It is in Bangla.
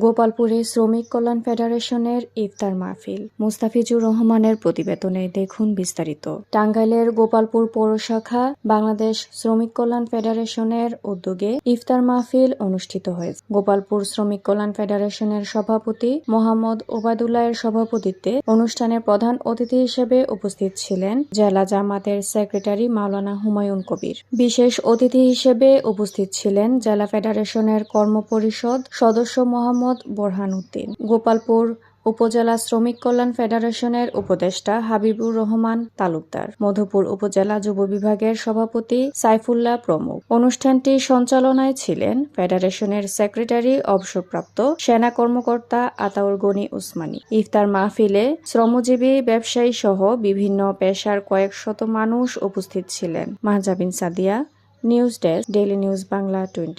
গোপালপুরে শ্রমিক কল্যাণ ফেডারেশনের ইফতার মাহফিল। মুস্তাফিজুর রহমানের প্রতিবেদনে দেখুন বিস্তারিত। টাঙ্গাইলের গোপালপুর পৌরশাখা বাংলাদেশ শ্রমিক কল্যাণ ফেডারেশনের উদ্যোগে ইফতার মাহফিল অনুষ্ঠিত হয়েছে। গোপালপুর শ্রমিক কল্যাণ ফেডারেশনের সভাপতি মোহাম্মদ ওবায়দুল্লাহের সভাপতিত্বে অনুষ্ঠানে প্রধান অতিথি হিসেবে উপস্থিত ছিলেন জেলা জামাতের সেক্রেটারি মাওলানা হুমায়ুন কবির। বিশেষ অতিথি হিসেবে উপস্থিত ছিলেন জেলা ফেডারেশনের কর্মপরিষদ সদস্য মোহাম্মদ বোরহান উদ্দিন, গোপালপুর উপজেলা শ্রমিক কল্যাণ ফেডারেশনের উপদেষ্টা হাবিবুর রহমান তালুকদার, মধুপুর উপজেলা যুব বিভাগের সভাপতি সাইফুল্লাহ প্রমুখ। অনুষ্ঠানটি সঞ্চালনায় ছিলেন ফেডারেশনের সেক্রেটারি অবসরপ্রাপ্ত সেনা কর্মকর্তা আতাউর গনি উসমানী। ইফতার মাহফিলে শ্রমজীবী ব্যবসায়ী সহ বিভিন্ন পেশার কয়েকশত মানুষ উপস্থিত ছিলেন। Mahjabin Sadia, news desk, daily news Bangla 20।